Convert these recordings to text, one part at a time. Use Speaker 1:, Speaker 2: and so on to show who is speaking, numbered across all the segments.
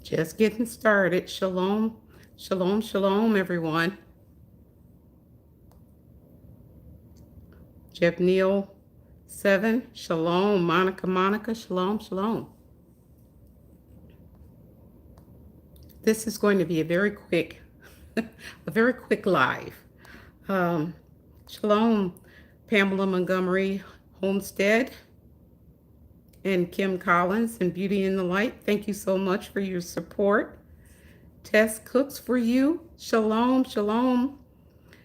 Speaker 1: Just getting started. Shalom, shalom, shalom, everyone. Jeff Neal, 7. Shalom, Monica, shalom, shalom. This is going to be a very quick, a very quick live. Um, Shalom, Pamela Montgomery Homestead and Kim Collins and Beauty in the Light. Thank you so much for your support. Tess cooks for you. Shalom, shalom,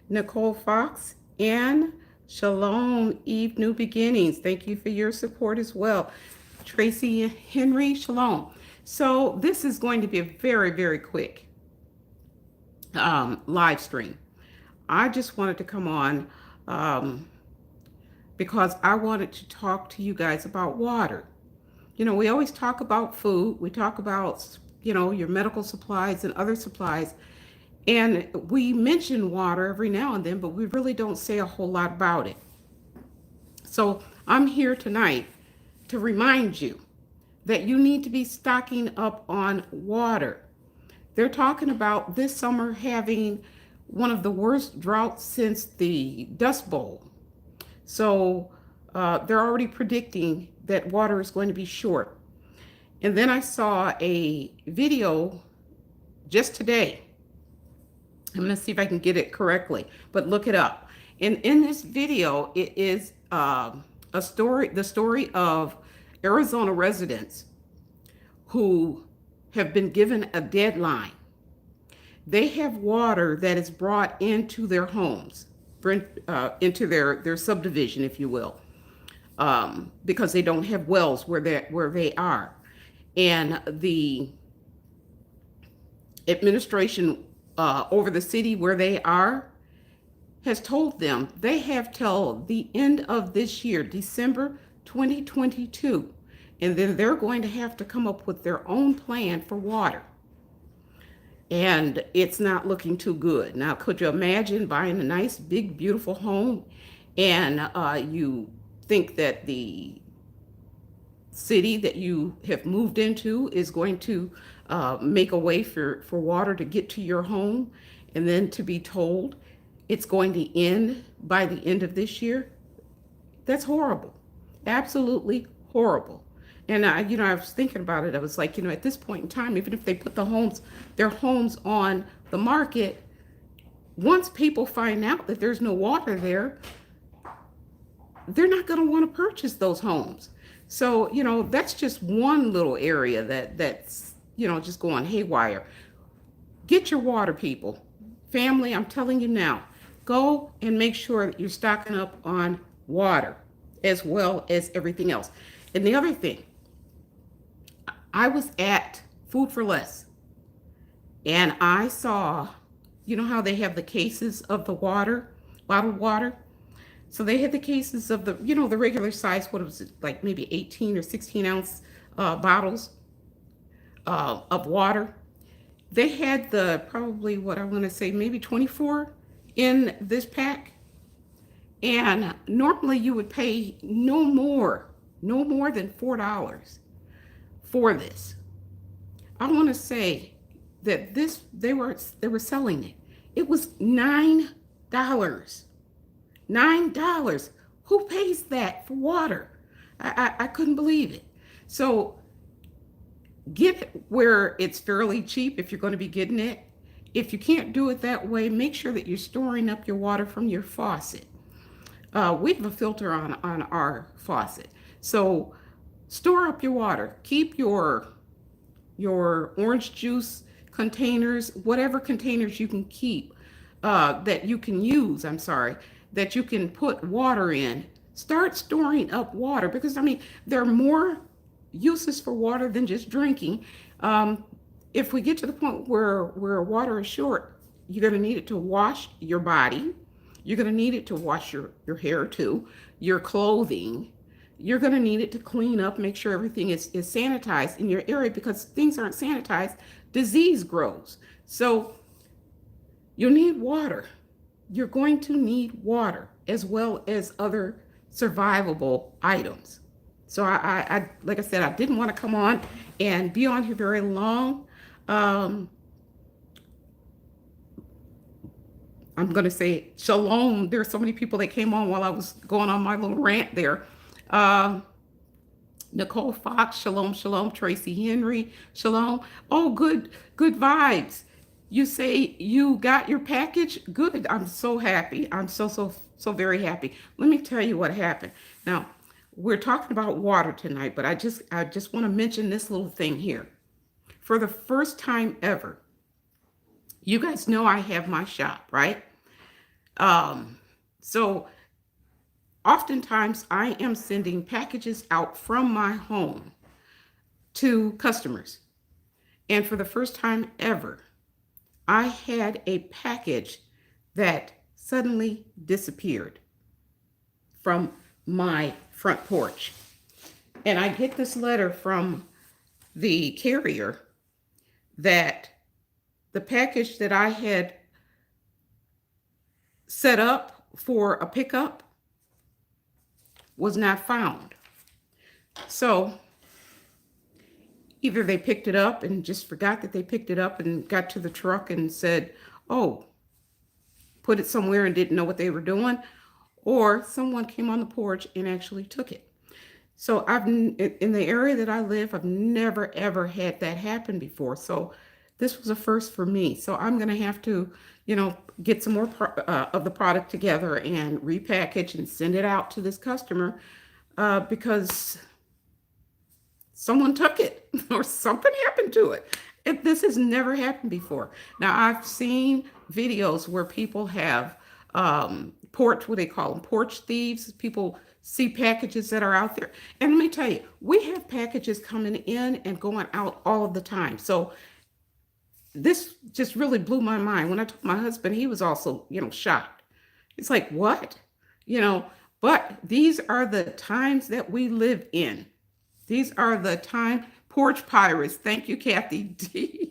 Speaker 1: Nicole Fox, and shalom, Eve New Beginnings. Thank you for your support as well. Tracy Henry, shalom. So this is going to be a very, very quick live stream. I just wanted to come on because I wanted to talk to you guys about water. You know, we always talk about food. We talk about, your medical supplies and other supplies. And we mention water every now and then, but we really don't say a whole lot about it. So I'm here tonight to remind you that you need to be stocking up on water. They're talking about this summer having one of the worst droughts since the Dust Bowl. So they're already predicting that water is going to be short. And then I saw a video just today. I'm going to see if I can get it correctly, but look it up. And in this video, it is the story of Arizona residents who have been given a deadline. They have water that is brought into their homes, into their subdivision, if you will, because they don't have wells where they are. And the administration over the city where they are has told them they have till the end of this year, December 2022, and then they're going to have to come up with their own plan for water. And it's not looking too good. Now, could you imagine buying a nice, big, beautiful home and you think that the city that you have moved into is going to make a way for water to get to your home, and then to be told it's going to end by the end of this year? That's horrible. Absolutely horrible. And I was thinking about it. I was like, at this point in time, even if they put their homes on the market, once people find out that there's no water there, they're not going to want to purchase those homes. So, that's just one little area that's, just going haywire. Get your water, people. Family, I'm telling you now, go and make sure that you're stocking up on water as well as everything else. And the other thing, I was at Food for Less and I saw, how they have the cases of the water, bottled water. So they had the cases of the regular size, what was it, like maybe 18 or 16 ounce bottles of water. They had probably what I want to say, maybe 24 in this pack. And normally you would pay no more than $4 for this. I want to say that they were selling it. It was $9. $9. Who pays that for water? I couldn't believe it. So get it where it's fairly cheap if you're going to be getting it. If you can't do it that way, make sure that you're storing up your water from your faucet. We have a filter on our faucet. So store up your water. Keep your orange juice containers, whatever containers you can keep, that you can use, that you can put water in. Start storing up water, because there are more uses for water than just drinking. If we get to the point where water is short, you're going to need it to wash your body. You're going to need it to wash your hair too, your clothing. You're going to need it to clean up, make sure everything is sanitized in your area, because things aren't sanitized, disease grows. So you need water. You're going to need water as well as other survivable items. So I like I said, I didn't want to come on and be on here very long. Um, I'm going to say Shalom. There's so many people that came on while I was going on my little rant there. Uh, Nicole Fox, Shalom, Shalom. Tracy Henry, Shalom. Oh, good vibes. You say you got your package? Good. I'm so happy. I'm so very happy. Let me tell you what happened. Now, we're talking about water tonight, but I just want to mention this little thing here. For the first time ever, you guys know I have my shop, right? Um, so oftentimes I am sending packages out from my home to customers. And for the first time ever, I had a package that suddenly disappeared from my front porch. And I get this letter from the carrier that the package that I had set up for a pickup was not found. So either they picked it up and just forgot that they picked it up and got to the truck and said, oh, put it somewhere and didn't know what they were doing, or someone came on the porch and actually took it. So in the area that I live, I've never ever had that happen before. So this was a first for me. So I'm going to have to, get some more of the product together and repackage and send it out to this customer because someone took it or something happened to it. This has never happened before. Now, I've seen videos where people have what they call them, porch thieves. People see packages that are out there. And let me tell you, we have packages coming in and going out all of the time. So this just really blew my mind. When I told my husband, he was also, shocked. It's like, what? But these are the times that we live in. These are the time. Porch Pirates. Thank you, Kathy D.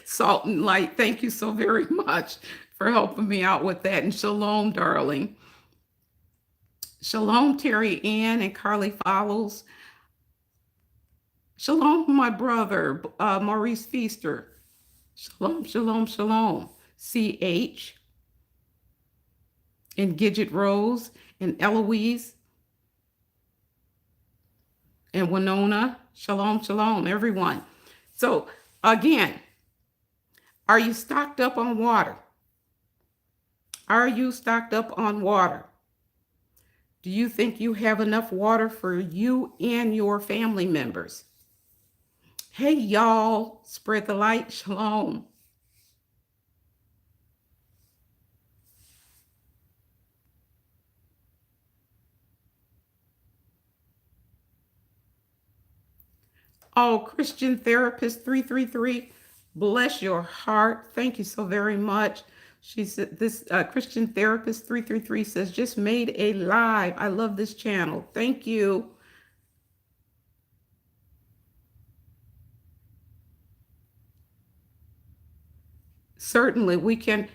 Speaker 1: Salt and Light. Thank you so very much for helping me out with that. And shalom, darling. Shalom, Terry Ann and Carly Follows. Shalom, my brother, Maurice Feaster. Shalom, shalom, shalom. CH and Gidget Rose and Eloise and Winona. Shalom, shalom, everyone. So again, are you stocked up on water? Are you stocked up on water? Do you think you have enough water for you and your family members? Hey, y'all, spread the light. Shalom. Oh, Christian Therapist 333, bless your heart. Thank you so very much. She said, this Christian Therapist 333 says, just made a live. I love this channel. Thank you. Certainly, we can.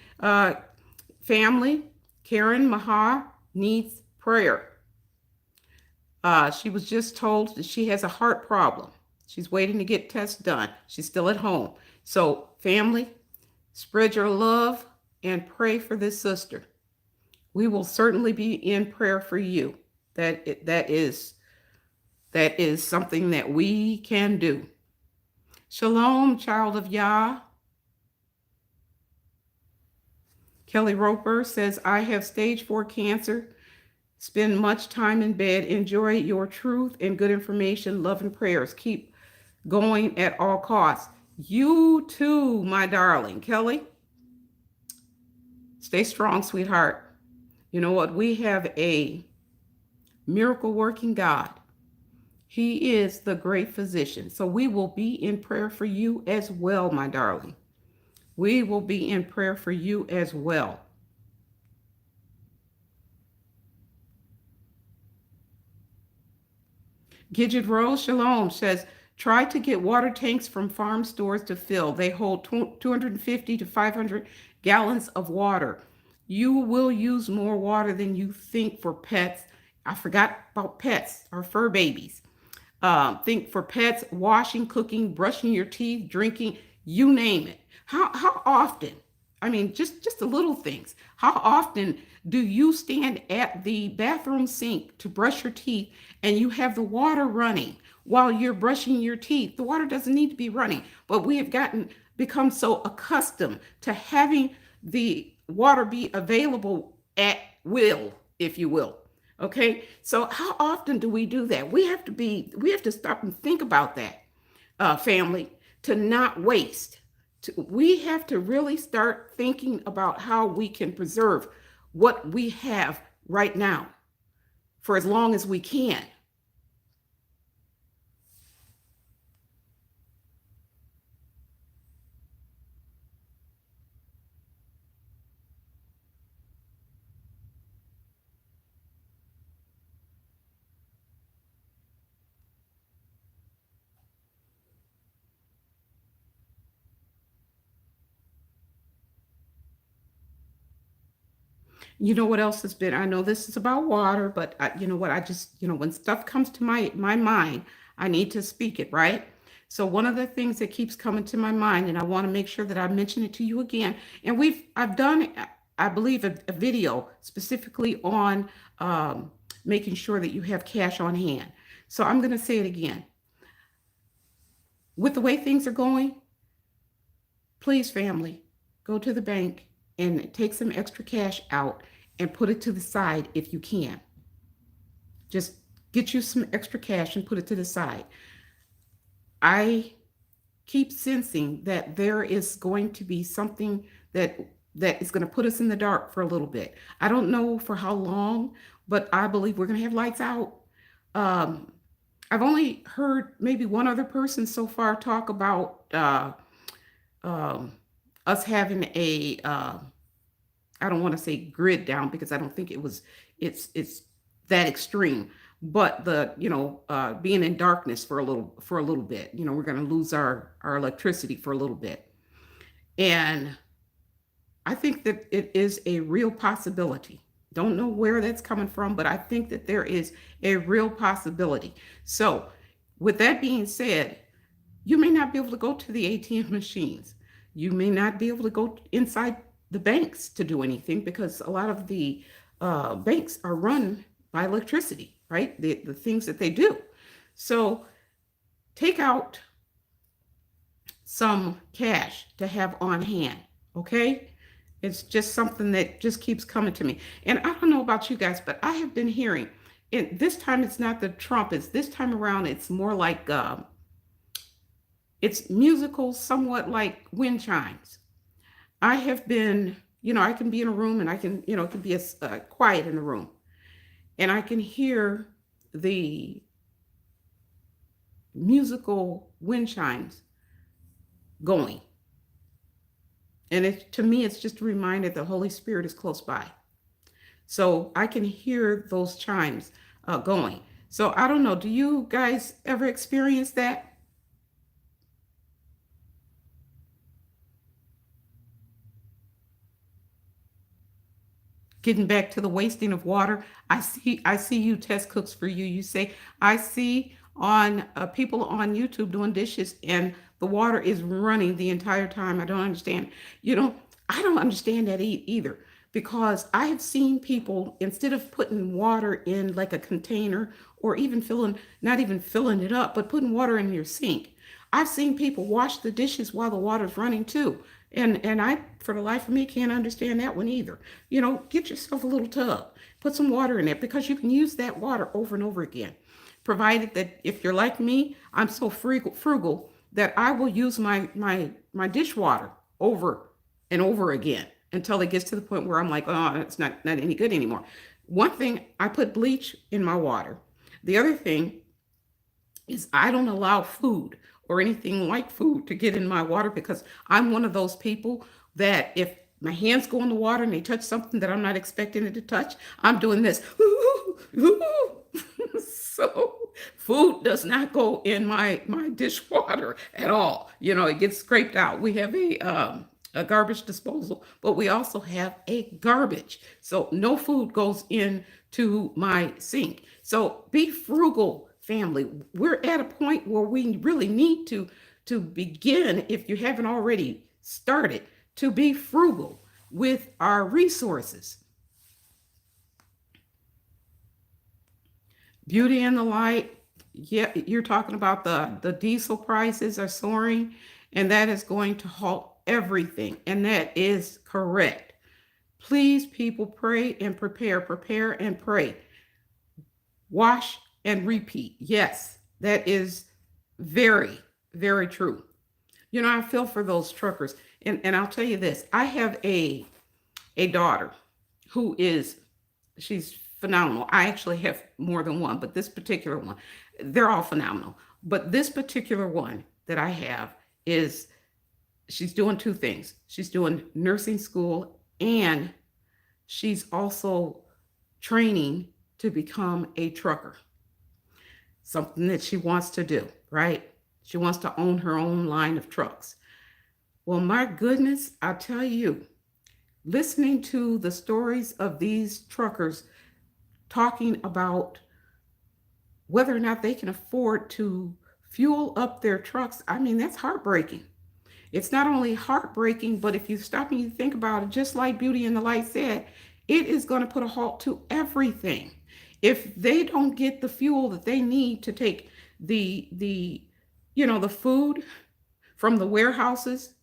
Speaker 1: Family, Karen Mahar needs prayer. She was just told that she has a heart problem. She's waiting to get tests done. She's still at home. So, family, spread your love and pray for this sister. We will certainly be in prayer for you. That is something that we can do. Shalom, child of Yah. Kelly Roper says, I have stage 4 cancer. Spend much time in bed. Enjoy your truth and good information. Love and prayers. Keep going at all costs. You too, my darling. Kelly, stay strong, sweetheart. You know what? We have a miracle working God. He is the great physician. So we will be in prayer for you as well, my darling. We will be in prayer for you as well. Gidget Rose Shalom says, try to get water tanks from farm stores to fill. They hold 250 to 500 gallons of water. You will use more water than you think for pets. I forgot about pets, our fur babies. Think for pets, washing, cooking, brushing your teeth, drinking. you name it. How often, I mean, just the little things. How often do you stand at the bathroom sink to brush your teeth and you have the water running while you're brushing your teeth? The water doesn't need to be running, but we have become so accustomed to having the water be available at will, if you will. Okay, so how often do we do that? We have to stop and think about that, family, to not waste. We have to really start thinking about how we can preserve what we have right now for as long as we can. You know what else has been? I know this is about water, but you know what? I just, when stuff comes to my mind, I need to speak it, right? So one of the things that keeps coming to my mind, and I want to make sure that I mention it to you again, and I've done, I believe, a video specifically on making sure that you have cash on hand. So I'm going to say it again. With the way things are going, please, family, go to the bank and take some extra cash out and put it to the side if you can. Just get you some extra cash and put it to the side. I keep sensing that there is going to be something that is going to put us in the dark for a little bit. I don't know for how long, but I believe we're going to have lights out. I've only heard maybe one other person so far talk about us having a I don't want to say grid down because I don't think it's that extreme, but being in darkness for a little bit. We're going to lose our electricity for a little bit, and I think that it is a real possibility. Don't know where that's coming from, but I think that there is a real possibility. So, with that being said, you may not be able to go to the ATM machines. You may not be able to go inside the banks to do anything because a lot of the banks are run by electricity, right? The things that they do. So take out some cash to have on hand, okay? It's just something that just keeps coming to me. And I don't know about you guys, but I have been hearing, and this time it's not the trumpets. This time around, it's more like it's musical, somewhat like wind chimes. I have been, I can be in a room and I can, it can be quiet in the room. And I can hear the musical wind chimes going. And to me, it's just a reminder the Holy Spirit is close by. So I can hear those chimes going. So I don't know, do you guys ever experience that? Getting back to the wasting of water, I see you test cooks for you. You say I see on people on YouTube doing dishes and the water is running the entire time. I don't understand. I don't understand that either because I have seen people instead of putting water in like a container or even not even filling it up, but putting water in your sink. I've seen people wash the dishes while the water's running too. And I, for the life of me, can't understand that one either. Get yourself a little tub, put some water in it because you can use that water over and over again. Provided that if you're like me, I'm so frugal that I will use my dishwater over and over again until it gets to the point where I'm like, oh, it's not any good anymore. One thing, I put bleach in my water. The other thing is I don't allow food or anything like food to get in my water because I'm one of those people that if my hands go in the water and they touch something that I'm not expecting it to touch, I'm doing this. So food does not go in my dishwater at all. It gets scraped out. We have a garbage disposal, but we also have a garbage. So no food goes into my sink. So be frugal, family. We're at a point where we really need to to begin, if you haven't already started, to be frugal with our resources. Beauty and the light. Yeah, you're talking about the diesel prices are soaring, and that is going to halt everything. And that is correct. Please, people, pray and prepare. Prepare and pray. Wash and repeat. Yes, that is very, very true. You know, I feel for those truckers. And I'll tell you this. I have a daughter who is, she's phenomenal. I actually have more than one, but this particular one, they're all phenomenal. But this particular one that I have is, she's doing two things. She's doing nursing school, and she's also training to become a trucker. Something that she wants to do, right? She wants to own her own line of trucks. Well, my goodness, I tell you, listening to the stories of these truckers talking about whether or not they can afford to fuel up their trucks, I mean, that's heartbreaking. It's not only heartbreaking, but if you stop and you think about it, just like Beauty and the Light said, it is going to put a halt to everything. If they don't get the fuel that they need to take the the food from the warehouses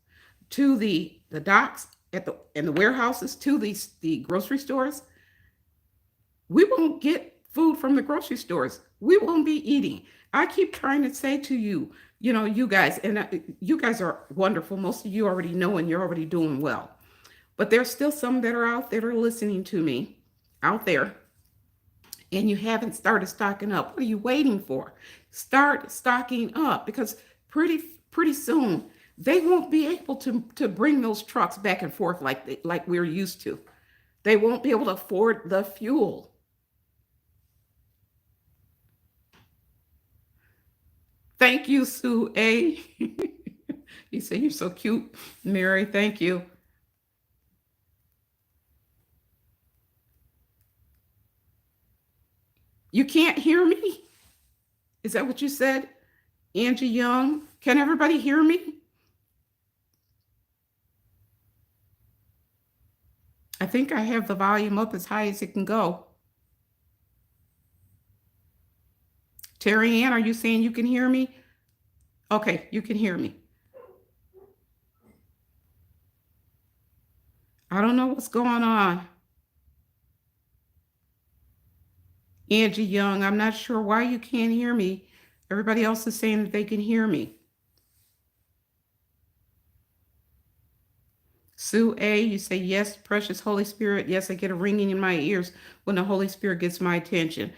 Speaker 1: to the docks at the warehouses to the grocery stores, we won't get food from the grocery stores. We won't be eating. I keep trying to say to you, you guys, and you guys are wonderful. Most of you already know, and you're already doing well. But there's still some that are out there that are listening to me out there, and you haven't started stocking up. What are you waiting for? Start stocking up, because pretty soon they won't be able to bring those trucks back and forth like we're used to. They won't be able to afford the fuel. Thank you, Sue A. You say you're so cute, Mary. Thank you. You can't hear me? Is that what you said? Angie Young, can everybody hear me? I think I have the volume up as high as it can go. Terry Ann, are you saying you can hear me? Okay, you can hear me. I don't know what's going on. Angie Young, I'm not sure why you can't hear me. Everybody else is saying that they can hear me. Sue A, you say, yes, precious Holy Spirit. Yes, I get a ringing in my ears when the Holy Spirit gets my attention.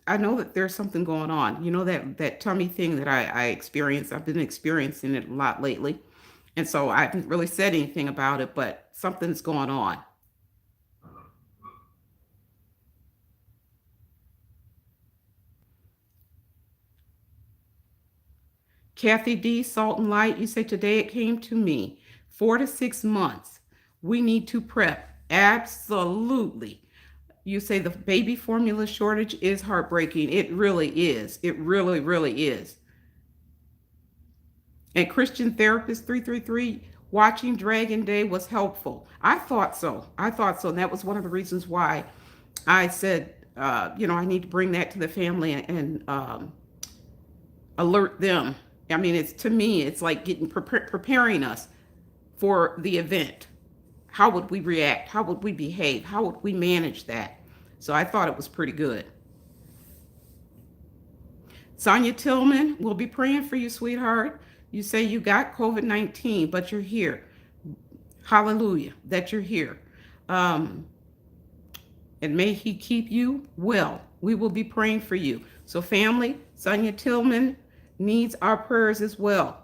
Speaker 1: I know that there's something going on. That tummy thing that I experienced. I've been experiencing it a lot lately. And so I haven't really said anything about it, but something's going on. Kathy D, Salt and Light, you say, today it came to me. 4 to 6 months. We need to prep. Absolutely. You say the baby formula shortage is heartbreaking. It really is. It really, really is. And Christian Therapist 333, watching Dragon Day was helpful. I thought so. And that was one of the reasons why I said, I need to bring that to the family and alert them. I mean, to me, it's like preparing us for the event. How would we react? How would we behave? How would we manage that? So I thought it was pretty good. Sonia Tillman, we'll be praying for you, sweetheart. You say you got COVID-19, but you're here. Hallelujah, that you're here. And may he keep you well. We will be praying for you. So family, Sonia Tillman needs our prayers as well.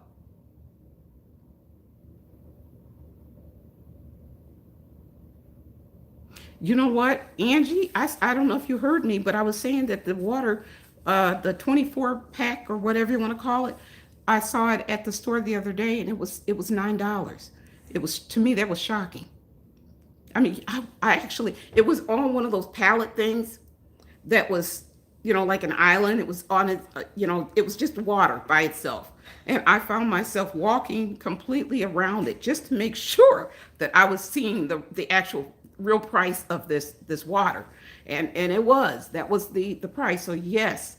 Speaker 1: You know what, Angie? I don't know if you heard me, but I was saying that the water, the 24 pack or whatever you want to call it, I saw it at the store the other day, and it was $9. It was, to me, that was shocking. I mean, I actually, it was on one of those pallet things that was, like an island. It was on it, it was just water by itself. And I found myself walking completely around it just to make sure that I was seeing the actual real price of this water. And that was the price. So yes,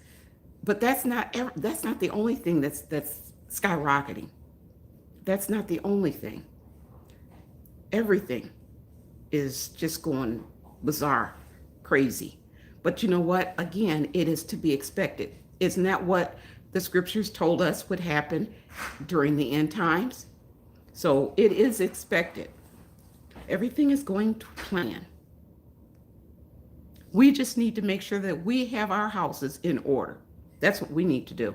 Speaker 1: but that's not the only thing that's skyrocketing. That's not the only thing. Everything is just going bizarre, crazy. But you know what? Again, it is to be expected. Isn't that what the scriptures told us would happen during the end times? So it is expected. Everything is going to plan. We just need to make sure that we have our houses in order. That's what we need to do.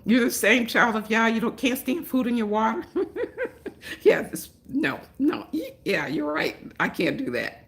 Speaker 1: You're the same child of Yah. You can't stand food in your water. Yeah, no. Yeah, you're right. I can't do that.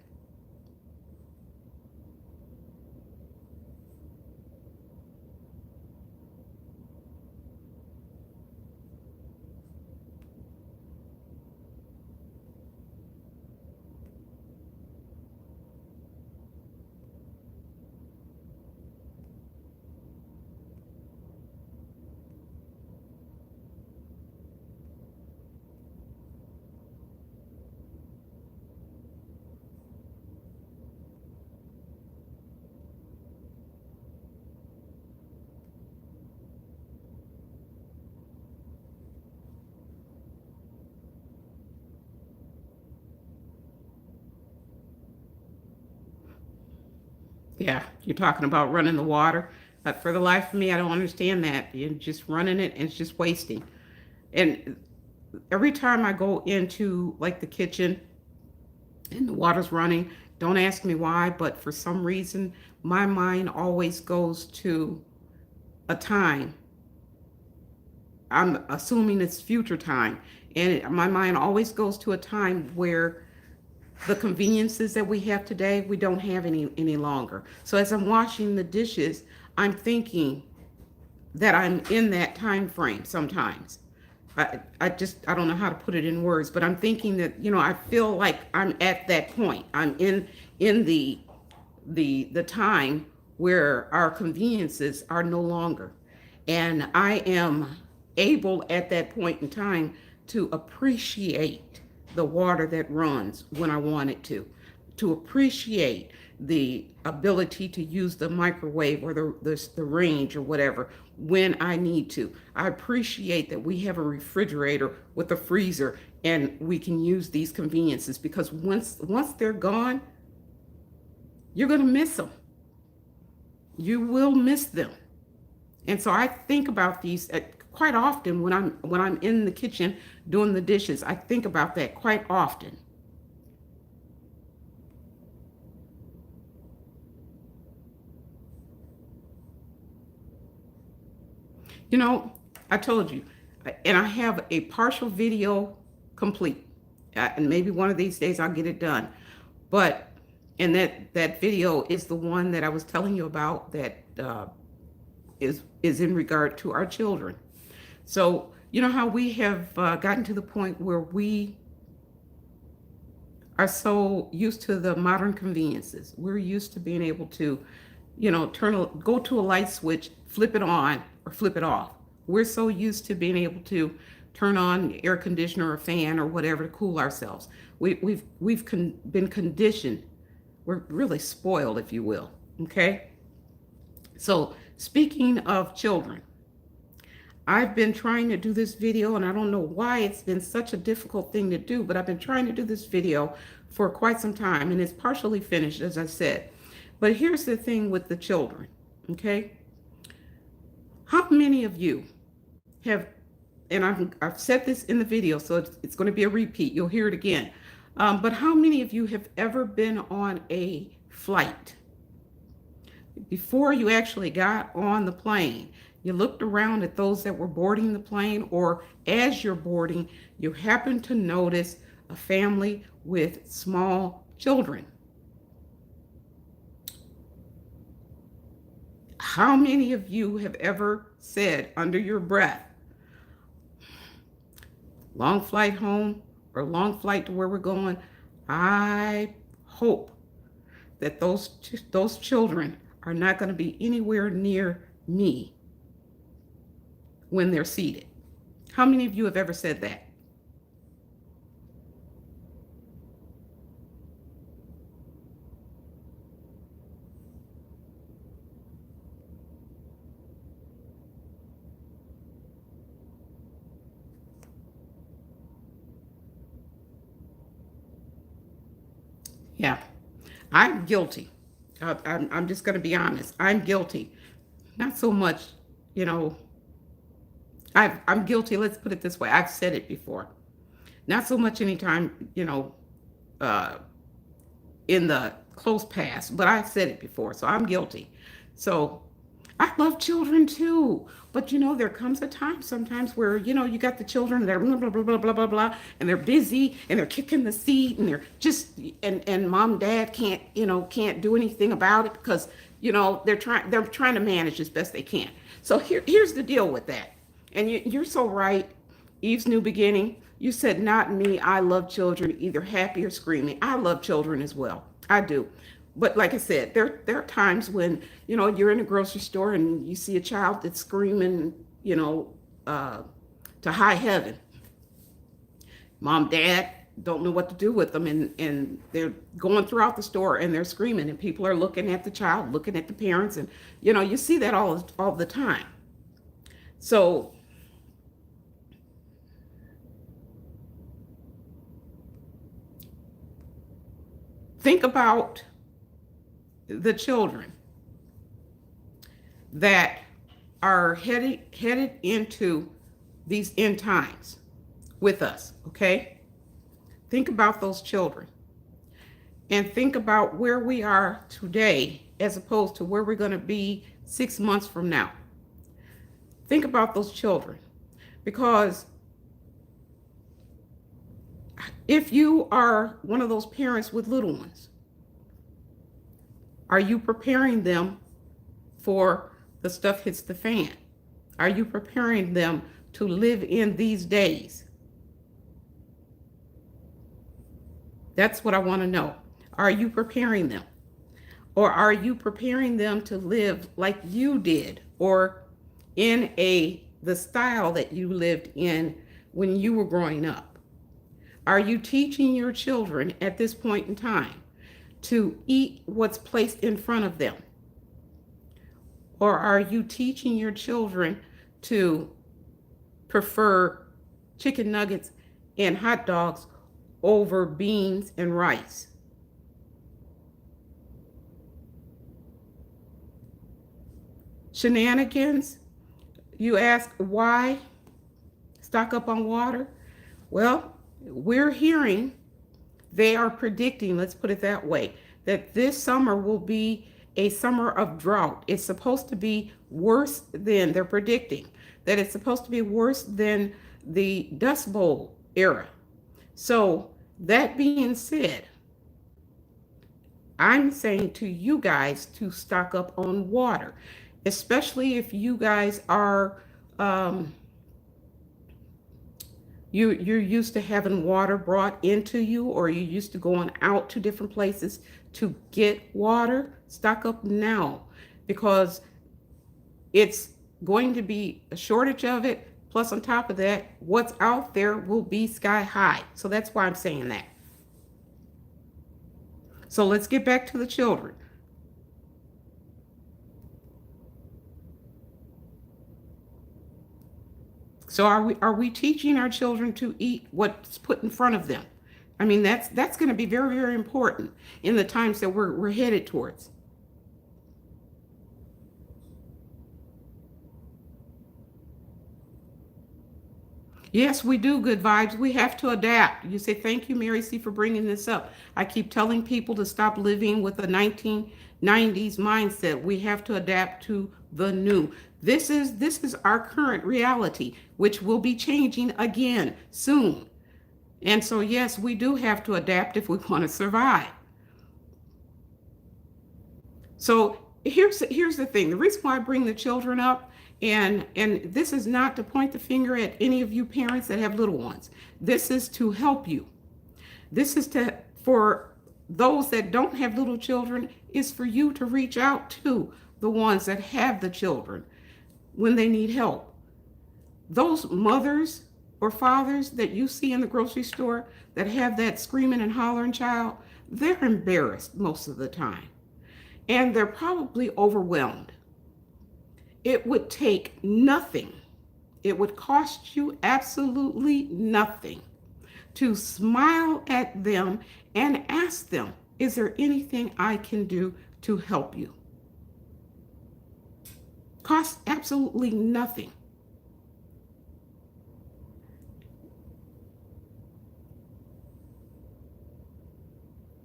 Speaker 1: Yeah, you're talking about running the water. For the life of me, I don't understand that. You're just running it and it's just wasting. And every time I go into like the kitchen and the water's running, don't ask me why, but for some reason, my mind always goes to a time. I'm assuming it's future time. And my mind always goes to a time where the conveniences that we have today, we don't have any longer. So as I'm washing the dishes, I'm thinking that I'm in that time frame sometimes. I don't know how to put it in words, but I'm thinking that, I feel like I'm at that point. I'm in the time where our conveniences are no longer. And I am able at that point in time to appreciate the water that runs when I want it to appreciate the ability to use the microwave or the range or whatever when I need to. I appreciate that we have a refrigerator with a freezer and we can use these conveniences, because once they're gone, you're going to miss them. You will miss them. And so I think about these quite often when I'm in the kitchen doing the dishes. I think about that quite often. I told you, and I have a partial video complete, and maybe one of these days I'll get it done. But and that video is the one that I was telling you about that is in regard to our children. So you know how we have gotten to the point where we are so used to the modern conveniences. We're used to being able to, go to a light switch, flip it on or flip it off. We're so used to being able to turn on air conditioner or fan or whatever to cool ourselves. We've been conditioned. We're really spoiled, if you will. Okay. So speaking of children, I've been trying to do this video, and I don't know why it's been such a difficult thing to do, but I've been trying to do this video for quite some time, and it's partially finished, as I said. But here's the thing with the children, okay? How many of you have, and I've said this in the video, so it's going to be a repeat. You'll hear it again. But how many of you have ever been on a flight? Before you actually got on the plane, you looked around at those that were boarding the plane, or as you're boarding, you happen to notice a family with small children. How many of you have ever said under your breath, long flight home or long flight to where we're going, I hope that those children are not going to be anywhere near me when they're seated? How many of you have ever said that? Yeah, I'm guilty. I'm just going to be honest. I'm guilty. Not so much, you know, I'm guilty. Let's put it this way. I've said it before. Not so much anytime, uh, in the close past, but I've said it before. So I'm guilty. So I love children too. But there comes a time sometimes where, you got the children that are blah, blah, blah, blah, blah, blah, blah, and they're busy and they're kicking the seat and they're just, and mom, dad can't do anything about it because, they're trying to manage as best they can. So here's the deal with that. And you're so right. Eve's New Beginning. You said, not me. I love children, either happy or screaming. I love children as well. I do. But like I said, there are times when, you're in a grocery store and you see a child that's screaming, uh, to high heaven. Mom, dad don't know what to do with them. And they're going throughout the store and they're screaming and people are looking at the child, looking at the parents. And, you see that all the time. So think about the children that are headed into these end times with us, okay? Think about those children and think about where we are today as opposed to where we're going to be 6 months from now. Think about those children, because if you are one of those parents with little ones, are you preparing them for the stuff hits the fan? Are you preparing them to live in these days? That's what I want to know. Are you preparing them? Or are you preparing them to live like you did, or in the style that you lived in when you were growing up? Are you teaching your children at this point in time to eat what's placed in front of them? Or are you teaching your children to prefer chicken nuggets and hot dogs over beans and rice? Shenanigans? You ask why stock up on water? Well, we're hearing, they are predicting, let's put it that way, that this summer will be a summer of drought. It's supposed to be worse than, they're predicting that it's supposed to be worse than the Dust Bowl era. So that being said, I'm saying to you guys to stock up on water, especially if you guys are you're used to having water brought into you, or you're used to going out to different places to get water. Stock up now, because it's going to be a shortage of it. Plus, on top of that, what's out there will be sky high. So that's why I'm saying that. So let's get back to the children. So are we teaching our children to eat what's put in front of them? I mean, that's going to be very, very important in the times that we're headed towards. Yes, we do, good vibes. We have to adapt. You say, thank you, Mary C, for bringing this up. I keep telling people to stop living with a 1990s mindset. We have to adapt to the new. This is our current reality, which will be changing again soon. And so, yes, we do have to adapt if we want to survive. So Here's the thing. The reason why I bring the children up, and this is not to point the finger at any of you parents that have little ones. This is to help you. This is to for those that don't have little children, is for you to reach out to the ones that have the children when they need help. Those mothers or fathers that you see in the grocery store that have that screaming and hollering child, they're embarrassed most of the time. And they're probably overwhelmed. It would take nothing, it would cost you absolutely nothing to smile at them and ask them, is there anything I can do to help you? Costs absolutely nothing.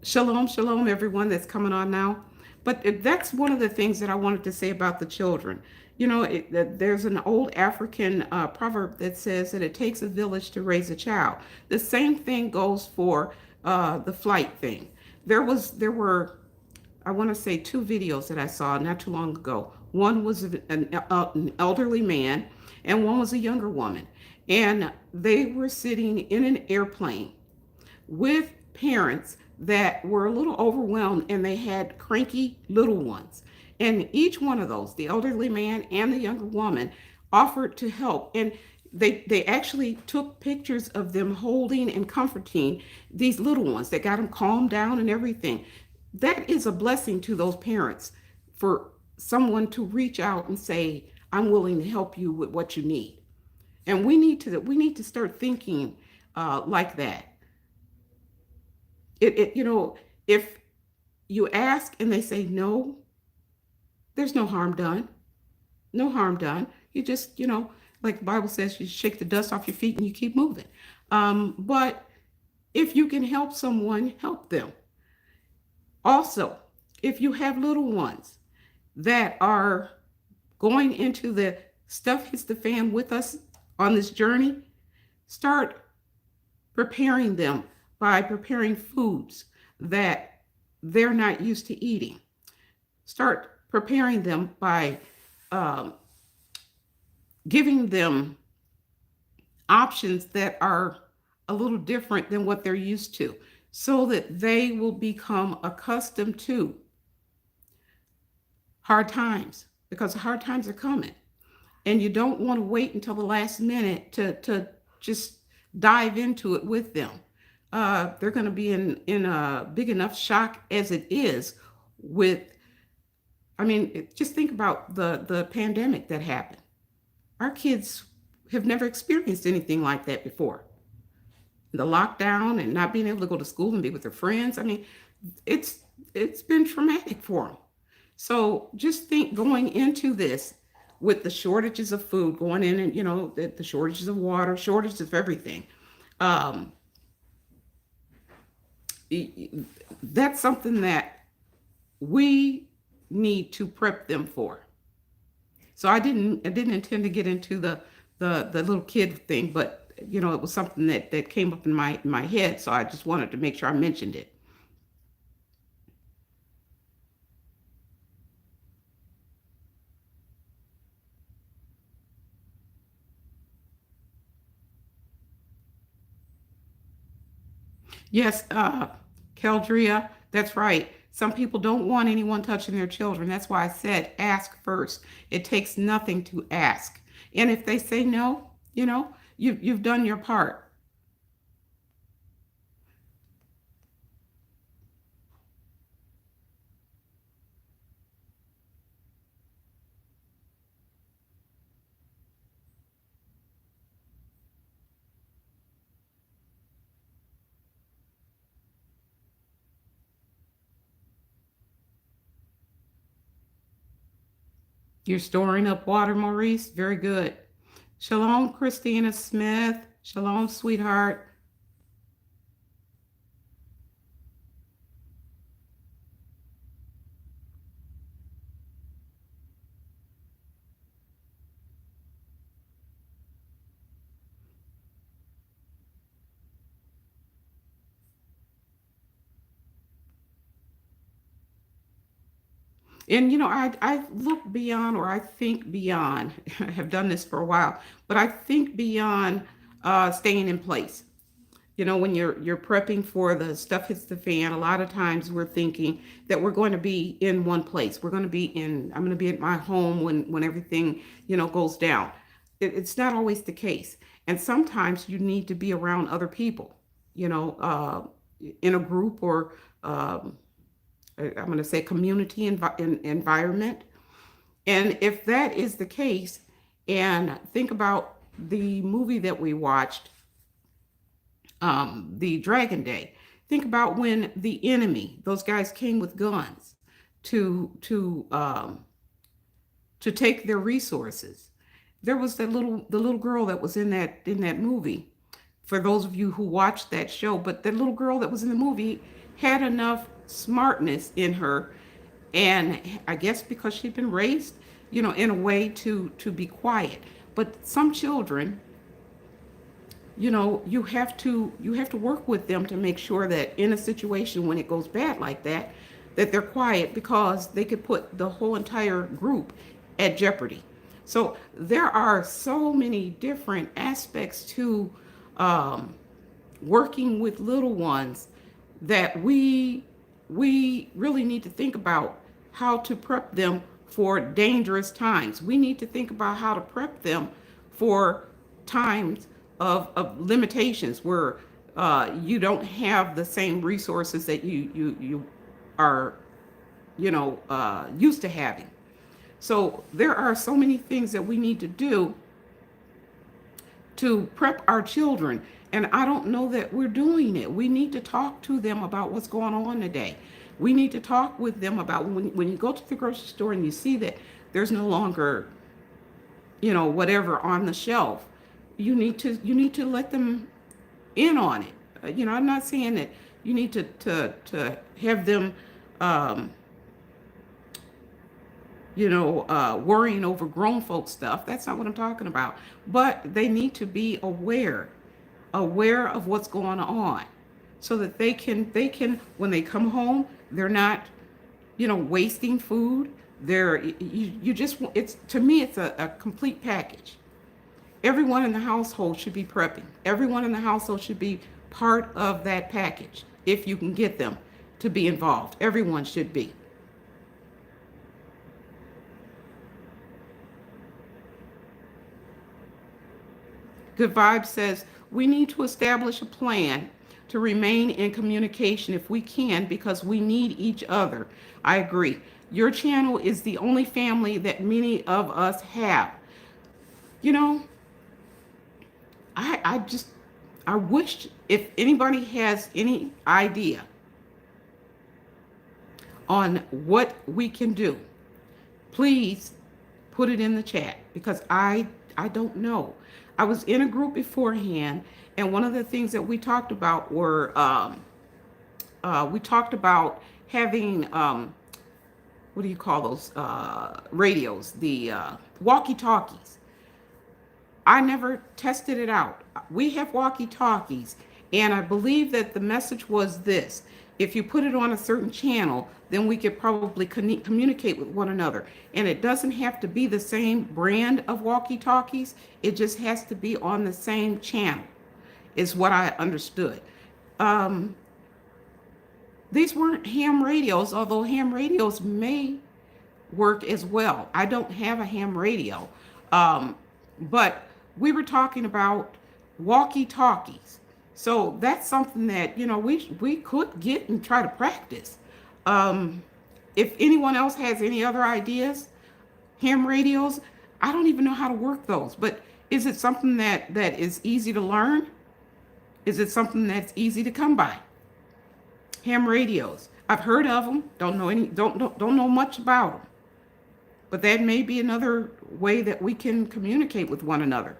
Speaker 1: Shalom, shalom, everyone that's coming on now. But that's one of the things that I wanted to say about the children. You know, there's an old African proverb that says that it takes a village to raise a child. The same thing goes for the flight thing. There were, I want to say, two videos that I saw not too long ago. One was an elderly man, and one was a younger woman, and they were sitting in an airplane with parents that were a little overwhelmed, and they had cranky little ones. And each one of those, the elderly man and the younger woman, offered to help. And they actually took pictures of them holding and comforting these little ones that got them calmed down and everything. That is a blessing to those parents, for someone to reach out and say, I'm willing to help you with what you need. And we need to start thinking like that. If you ask and they say no, there's no harm done. No harm done. You just, like the Bible says, you shake the dust off your feet and you keep moving. But if you can help someone, help them. Also, if you have little ones that are going into the stuff hits the fan with us on this journey, start preparing them by preparing foods that they're not used to eating. Start preparing them by um, giving them options that are a little different than what they're used to, so that they will become accustomed to hard times, because hard times are coming. And you don't want to wait until the last minute to just dive into it with them. They're going to be in a big enough shock as it is with, I mean, just think about the pandemic that happened. Our kids have never experienced anything like that before. The lockdown and not being able to go to school and be with their friends. I mean, it's it's been traumatic for them. So just think, going into this with the shortages of food going in, and the shortages of water, shortages of everything. Um, that's something that we need to prep them for. So I didn't intend to get into the little kid thing, but it was something that came up in my head, so I just wanted to make sure I mentioned it. Yes, Keldria, that's right. Some people don't want anyone touching their children. That's why I said ask first. It takes nothing to ask. And if they say no, you've done your part. You're storing up water, Maurice. Very good. Shalom, Christina Smith. Shalom, sweetheart. And I look beyond, or I think beyond. I have done this for a while, but I think beyond staying in place. When you're prepping for the stuff hits the fan, a lot of times we're thinking that we're going to be in one place. I'm going to be at my home when everything, goes down. It's not always the case. And sometimes you need to be around other people, you know, uh, in a group, or I'm going to say community environment. And if that is the case, and think about the movie that we watched, the Dragon Day. Think about when the enemy, those guys came with guns to take their resources. There was the little girl that was in that movie. For those of you who watched that show, but the little girl that was in the movie had enough smartness in her, and I guess because she'd been raised, in a way to be quiet. But some children, you have to work with them to make sure that in a situation when it goes bad like that, that they're quiet, because they could put the whole entire group at jeopardy. So there are so many different aspects to um, working with little ones, that we really need to think about how to prep them for dangerous times. We need to think about how to prep them for times of limitations, where you don't have the same resources that you are used to having. So there are so many things that we need to do to prep our children. And I don't know that we're doing it. We need to talk to them about what's going on today. We need to talk with them about when you go to the grocery store and you see that there's no longer, whatever on the shelf. You need to let them in on it. I'm not saying that you need to have them um, worrying over grown folk stuff. That's not what I'm talking about. But they need to be aware of what's going on, so that they can when they come home, they're not, wasting food. You just, it's, to me, it's a complete package. Everyone in the household should be prepping. Everyone in the household should be part of that package, if you can get them to be involved. Everyone should be. Good Vibe says, we need to establish a plan to remain in communication if we can, because we need each other. I agree. Your channel is the only family that many of us have. You know, I just, I wish, if anybody has any idea on what we can do, please put it in the chat, because I don't know. I was in a group beforehand, and one of the things that we talked about were we talked about having what do you call those radios, the walkie talkies. I never tested it out. We have walkie talkies, and I believe that the message was this: if you put it on a certain channel, then we could probably communicate with one another. And it doesn't have to be the same brand of walkie talkies, it just has to be on the same channel, is what I understood. Um, these weren't ham radios, although ham radios may work as well. I don't have a ham radio. Um, but we were talking about walkie talkies. So that's something that, we could get and try to practice. Um, if anyone else has any other ideas, ham radios, I don't even know how to work those. But is it something that is easy to learn? Is it something that's easy to come by? Ham radios. I've heard of them. Don't know much about them. But that may be another way that we can communicate with one another.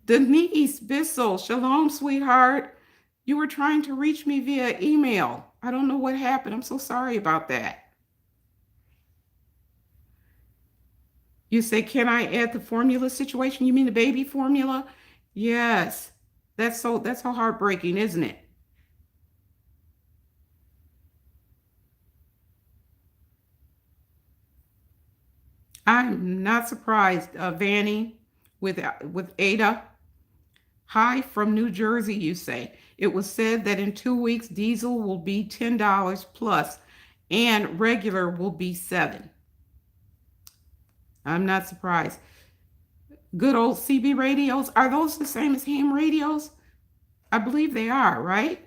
Speaker 1: Denise Bissell, shalom, sweetheart. You were trying to reach me via email. I don't know what happened. I'm so sorry about that. You say, can I add the formula situation? You mean the baby formula? Yes. That's so heartbreaking, isn't it? I'm not surprised, Vanny, with Ada. Hi from New Jersey, you say. It was said that in 2 weeks diesel will be $10 plus and regular will be 7. I'm not surprised. Good old CB radios. Are those the same as ham radios? I believe they are, right?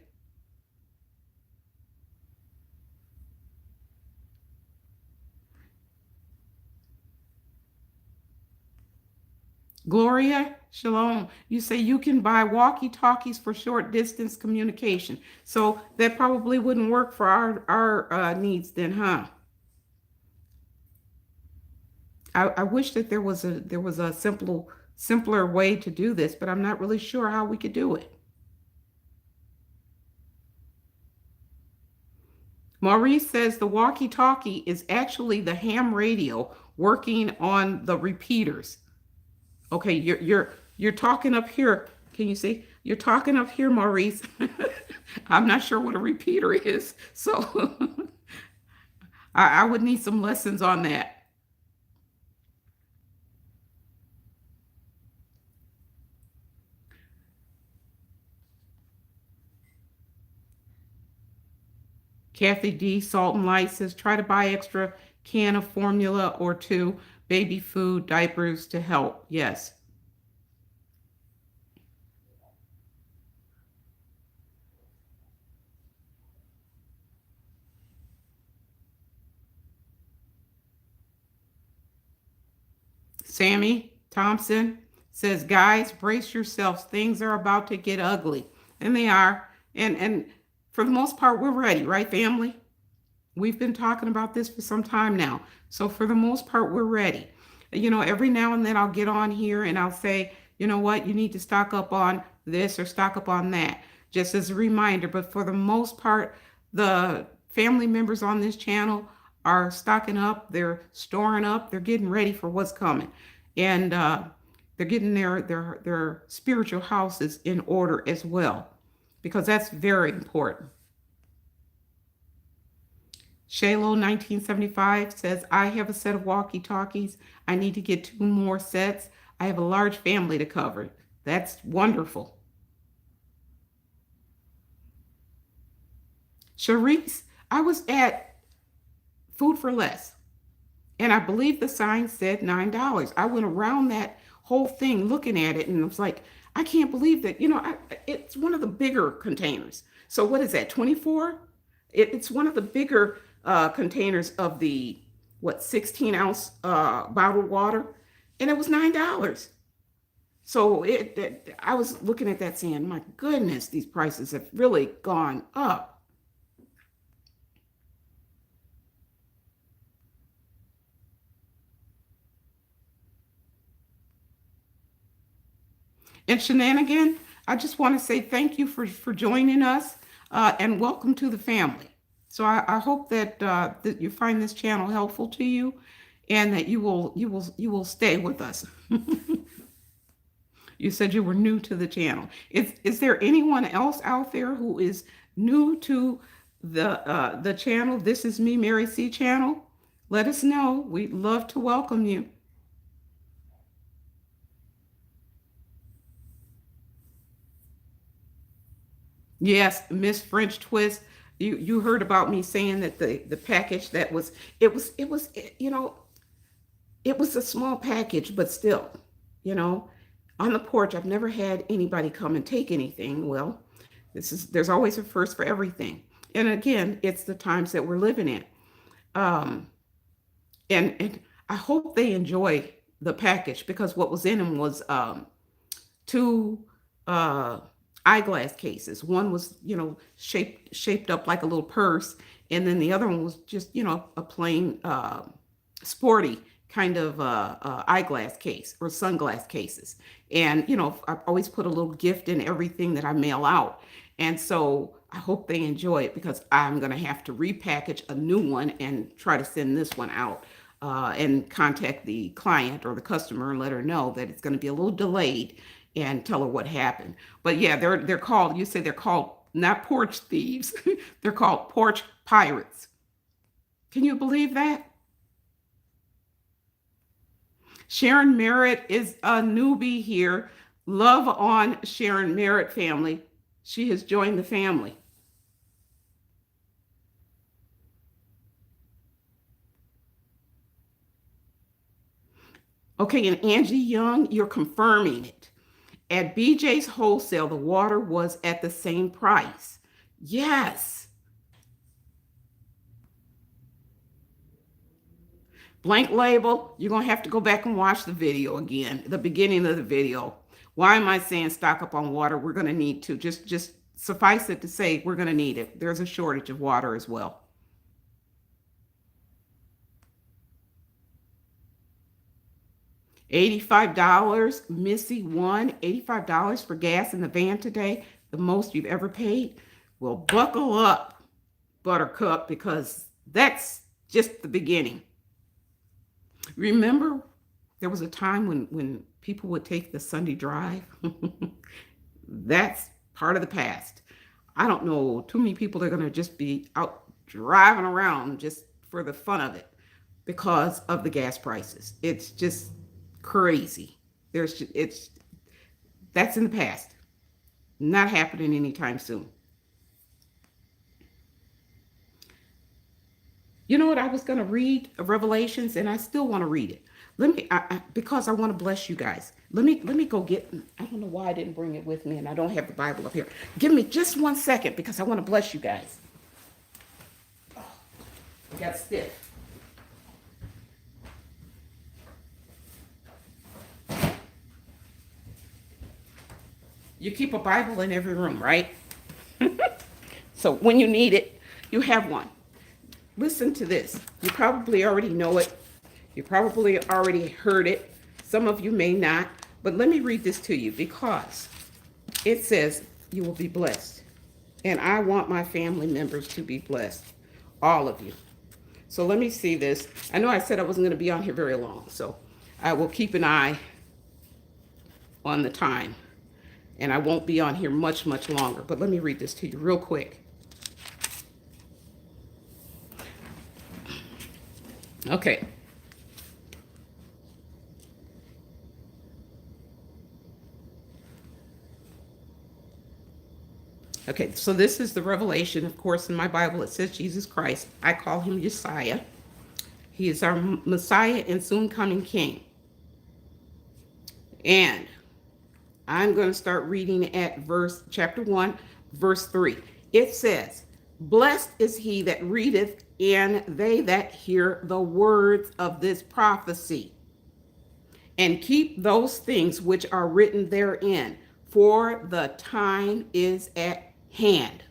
Speaker 1: Gloria, Shalom. You say you can buy walkie-talkies for short distance communication. So that probably wouldn't work for our needs then, huh? I wish that there was a simpler way to do this, but I'm not really sure how we could do it. Maurice says the walkie-talkie is actually the ham radio working on the repeaters. Okay, you're talking up here. Can you see? You're talking up here, Maurice. I'm not sure what a repeater is, so I would need some lessons on that. Kathy D. Salt and Light says try to buy extra can of formula or two, baby food, diapers to help. Yes. Sammy Thompson says, guys, brace yourselves. Things are about to get ugly. And they are. And for the most part, we're ready, right, family? We've been talking about this for some time now. So for the most part, we're ready. Every now and then I'll get on here and I'll say, you know what, you need to stock up on this or stock up on that, just as a reminder. But for the most part, the family members on this channel are stocking up, they're storing up, they're getting ready for what's coming. And they're getting their spiritual houses in order as well, because that's very important. Shaylo 1975 says, I have a set of walkie talkies. I need to get 2 more sets. I have a large family to cover. That's wonderful. Sharice, I was at Food for Less, and I believe the sign said $9. I went around that whole thing looking at it, and I was like, I can't believe that. It's one of the bigger containers. So what is that, 24? It's one of the bigger containers of the, 16-ounce bottled water, and it was $9. So I was looking at that saying, my goodness, these prices have really gone up. And Shenanigan, I just want to say thank you for joining us and welcome to the family. So I hope that you find this channel helpful to you, and that you will stay with us. You said you were new to the channel. Is there anyone else out there who is new to the channel? This is me, Mary C. channel. Let us know. We'd love to welcome you. Yes, Miss French Twist. You heard about me saying that the package that was it was a small package, but still, you know, on the porch, I've never had anybody come and take anything. Well, there's always a first for everything. And again, it's the times that we're living in. Um, and I hope they enjoy the package, because what was in them was two uh, eyeglass cases. One was, shaped up like a little purse, and then the other one was just, a plain sporty kind of eyeglass case or sunglass cases. And I always put a little gift in everything that I mail out, and so I hope they enjoy it, because I'm going to have to repackage a new one and try to send this one out. And contact the client or the customer and let her know that it's going to be a little delayed, and tell her what happened. But yeah, they're called. You say they're called not porch thieves; they're called porch pirates. Can you believe that? Sharon Merritt is a newbie here. Love on Sharon Merritt, family. She has joined the family. Okay, and Angie Young, you're confirming it. At BJ's Wholesale, the water was at the same price. Yes. Blank label, you're going to have to go back and watch the video again, the beginning of the video. Why am I saying stock up on water? We're going to need to. Just suffice it to say we're going to need it. There's a shortage of water as well. $85, Missy won. $85 for gas in the van today, the most you've ever paid. Well, buckle up, Buttercup, because that's just the beginning. Remember, there was a time when people would take the Sunday drive. That's part of the past. I don't know too many people are going to just be out driving around just for the fun of it because of the gas prices. It's just crazy. That's in the past. Not happening anytime soon. You know what? I was going to read Revelations, and I still want to read it. Because I want to bless you guys. Let me go get. I don't know why I didn't bring it with me, and I don't have the Bible up here. Give me just 1 second because I want to bless you guys. Oh, I got stiff. You keep a Bible in every room, right? So when you need it, you have one. Listen to this. You probably already know it. You probably already heard it. Some of you may not. But let me read this to you because it says you will be blessed. And I want my family members to be blessed. All of you. So let me see this. I know I said I wasn't going to be on here very long. So I will keep an eye on the time. And I won't be on here much longer. But let me read this to you real quick. Okay. Okay, so this is the revelation. Of course, in my Bible, it says Jesus Christ. I call him Messiah. He is our Messiah and soon coming King. And I'm going to start reading at chapter 1, verse 3. It says, "Blessed is he that readeth, and they that hear the words of this prophecy, and keep those things which are written therein, for the time is at hand."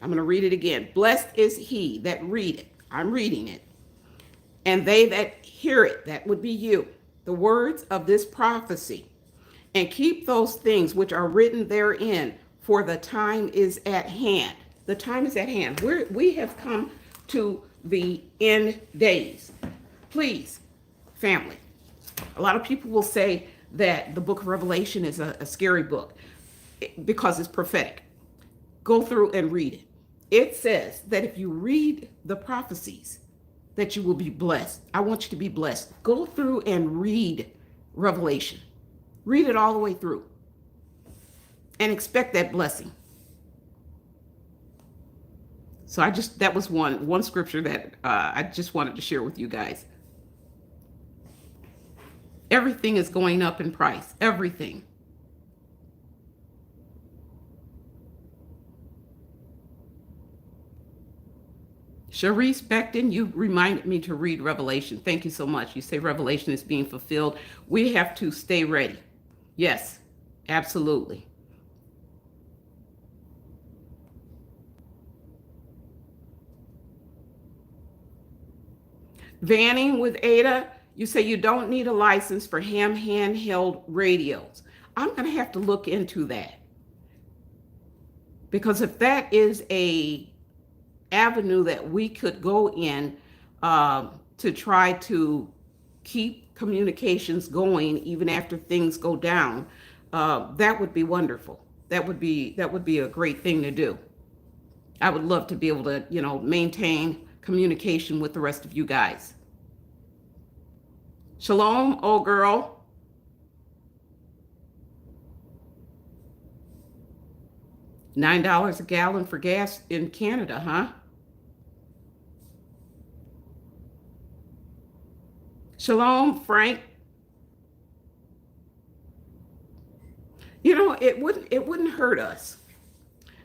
Speaker 1: I'm going to read it again. "Blessed is he that readeth," I'm reading it, "and they that hear it," that would be you, "the words of this prophecy, and keep those things which are written therein, for the time is at hand." The time is at hand. We have come to the end days. Please, family. A lot of people will say that the book of Revelation is a scary book because it's prophetic. Go through and read it. It says that if you read the prophecies, that you will be blessed. I want you to be blessed. Go through and read Revelation. Read it all the way through and expect that blessing. So that was one scripture that I just wanted to share with you guys. Everything is going up in price. Everything. Sharice Beckton, you reminded me to read Revelation. Thank you so much. You say Revelation is being fulfilled. We have to stay ready. Yes, absolutely. Vanning with Ada, you say you don't need a license for handheld radios. I'm going to have to look into that. Because if that is a avenue that we could go in to try to keep communications going even after things go down, that would be wonderful. That would be a great thing to do. I would love to be able to, maintain communication with the rest of you guys. Shalom, old girl. $9 a gallon for gas in Canada, huh? Shalom, Frank. You know, it wouldn't hurt us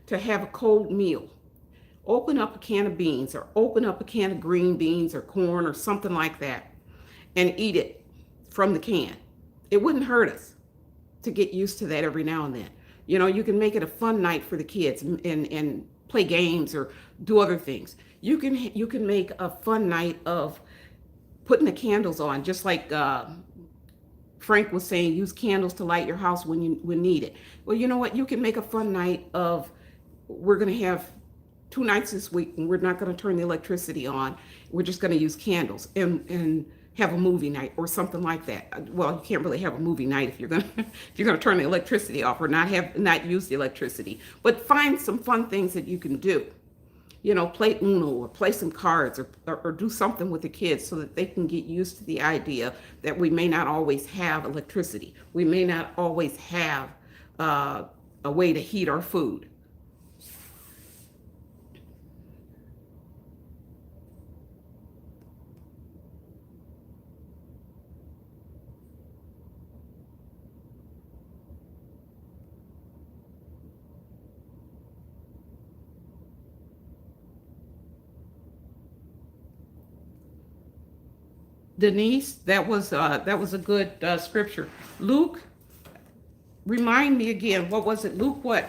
Speaker 1: to have a cold meal. Open up a can of beans or open up a can of green beans or corn or something like that and eat it from the can. It wouldn't hurt us to get used to that every now and then. You know, you can make it a fun night for the kids and play games or do other things. You can make a fun night of putting the candles on, just like Frank was saying, use candles to light your house when needed. Well, you know what? You can make a fun night of, we're going to have 2 nights this week and we're not going to turn the electricity on. We're just going to use candles and have a movie night or something like that. Well, you can't really have a movie night if you're going to if you're going to turn the electricity off or not use the electricity. But find some fun things that you can do. You know, play Uno or play some cards or do something with the kids so that they can get used to the idea that we may not always have electricity. We may not always have a way to heat our food. Denise, that was a good scripture. Luke, remind me again. What was it? Luke what?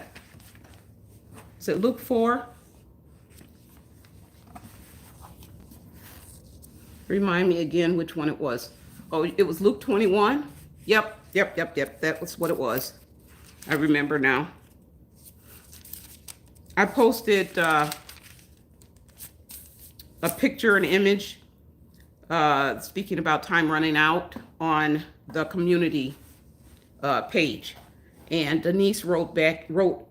Speaker 1: Is it Luke 4? Remind me again which one it was. Oh, it was Luke 21. Yep. That was what it was. I remember now. I posted a picture, an image, speaking about time running out on the community page. And Denise wrote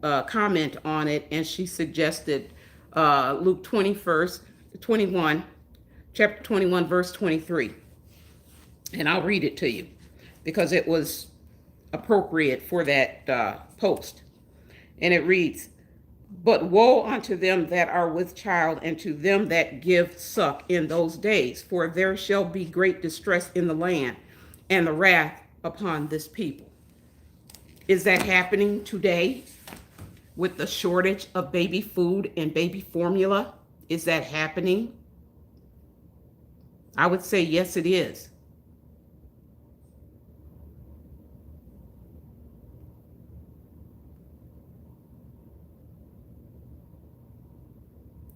Speaker 1: a comment on it, and she suggested Luke 21, chapter 21, verse 23. And I'll read it to you because it was appropriate for that post. And it reads, "But woe unto them that are with child, and to them that give suck in those days, for there shall be great distress in the land, and the wrath upon this people." Is that happening today with the shortage of baby food and baby formula? Is that happening? I would say yes, it is.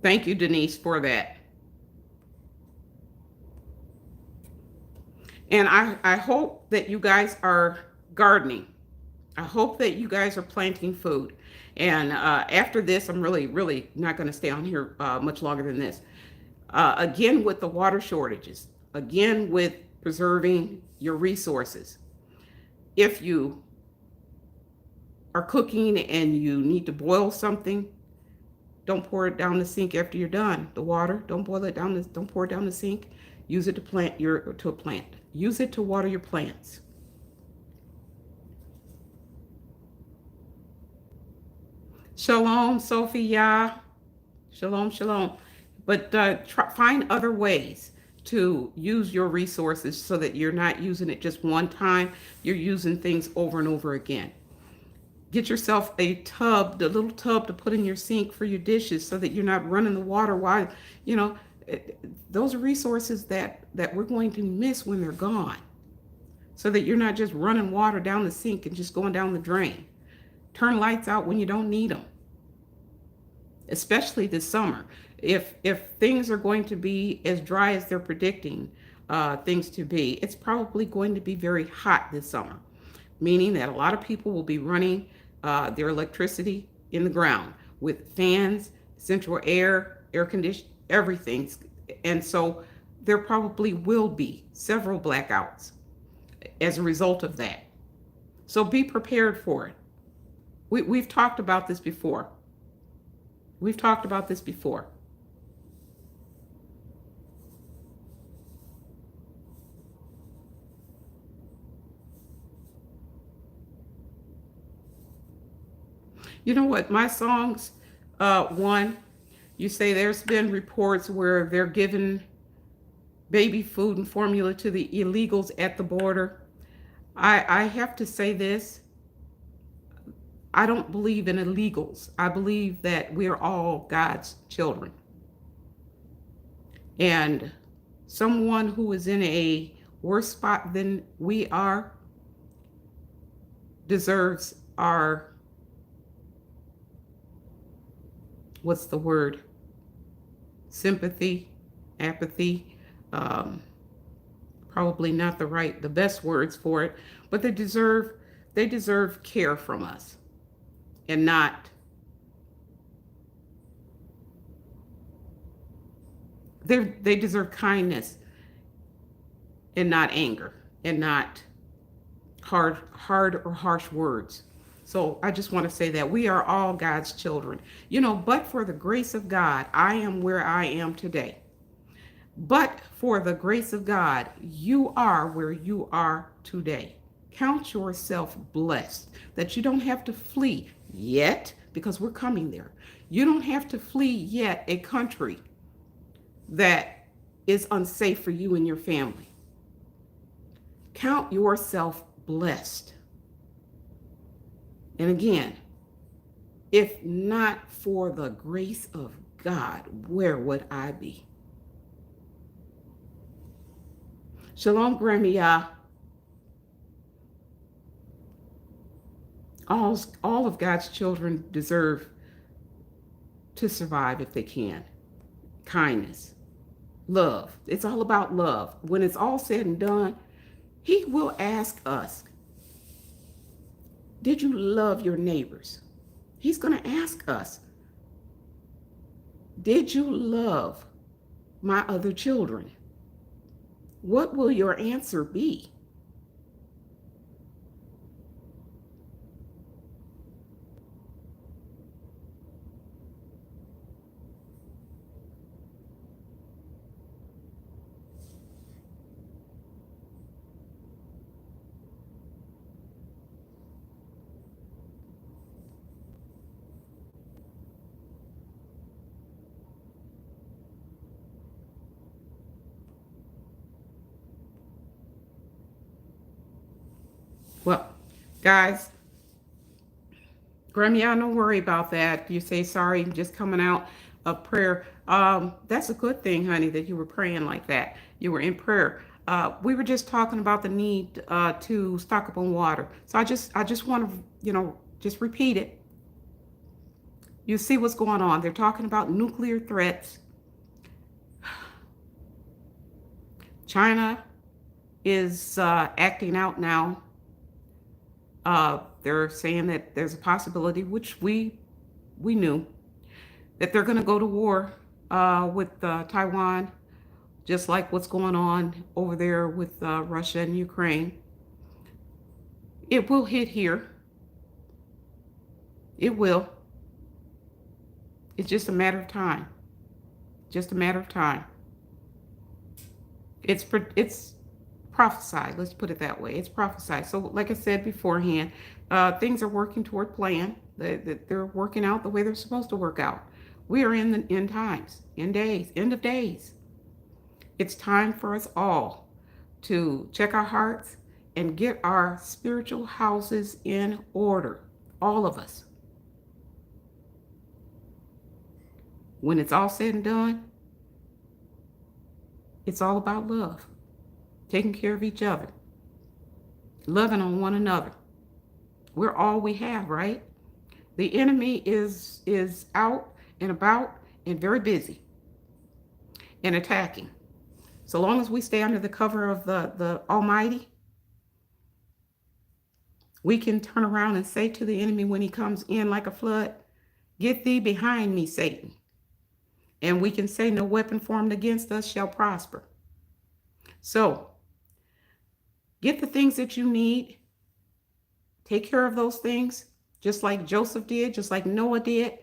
Speaker 1: Thank you, Denise, for that. And I hope that you guys are gardening. I hope that you guys are planting food. And after this, I'm really not going to stay on here much longer than this. Again, with the water shortages, again, with preserving your resources. If you are cooking and you need to boil something, don't pour it down the sink after you're done. The water, don't pour it down the sink. Use it to a plant. Use it to water your plants. Shalom, Sophia. Shalom. But find other ways to use your resources so that you're not using it just one time. You're using things over and over again. Get yourself a tub, the little tub to put in your sink for your dishes so that you're not running the water while, those are resources that we're going to miss when they're gone. So that you're not just running water down the sink and just going down the drain. Turn lights out when you don't need them. Especially this summer. If things are going to be as dry as they're predicting things to be, it's probably going to be very hot this summer. Meaning that a lot of people will be running their electricity in the ground with fans, central air conditioning, everything. And so there probably will be several blackouts as a result of that. So be prepared for it. We've talked about this before. You know what? My songs, one, you say there's been reports where they're giving baby food and formula to the illegals at the border. I have to say this. I don't believe in illegals. I believe that we're all God's children. And someone who is in a worse spot than we are deserves our, what's the word? Sympathy, apathy, probably not the best words for it, but they deserve care from us, and not, they deserve kindness and not anger, and not hard or harsh words. So I just want to say that we are all God's children. But for the grace of God, I am where I am today. But for the grace of God, you are where you are today. Count yourself blessed that you don't have to flee yet, because we're coming there. You don't have to flee yet a country that is unsafe for you and your family. Count yourself blessed. And again, if not for the grace of God, where would I be? Shalom, Grandma. All of God's children deserve to survive if they can. Kindness, love. It's all about love. When it's all said and done, He will ask us, did you love your neighbors? He's going to ask us, did you love my other children? What will your answer be? Well, guys, Grandma, don't worry about that. You say sorry, just coming out of prayer. That's a good thing, honey, that you were praying like that. You were in prayer. We were just talking about the need to stock up on water. So I just want to, just repeat it. You see what's going on. They're talking about nuclear threats. China is acting out now. They're saying that there's a possibility, which we knew, that they're going to go to war with Taiwan, just like what's going on over there with Russia and Ukraine. It will hit here. It will. It's just a matter of time. Just a matter of time. It's prophesied. Let's put it that way. It's prophesied. So like I said beforehand, things are working toward plan. They're working out the way they're supposed to work out. We are in the end times, end of days. It's time for us all to check our hearts and get our spiritual houses in order. All of us. When it's all said and done, it's all about love. Taking care of each other. Loving on one another. We're all we have, right? The enemy is out and about and very busy and attacking. So long as we stay under the cover of the Almighty, we can turn around and say to the enemy when he comes in like a flood, get thee behind me, Satan. And we can say no weapon formed against us shall prosper. So get the things that you need. Take care of those things, just like Joseph did, just like Noah did.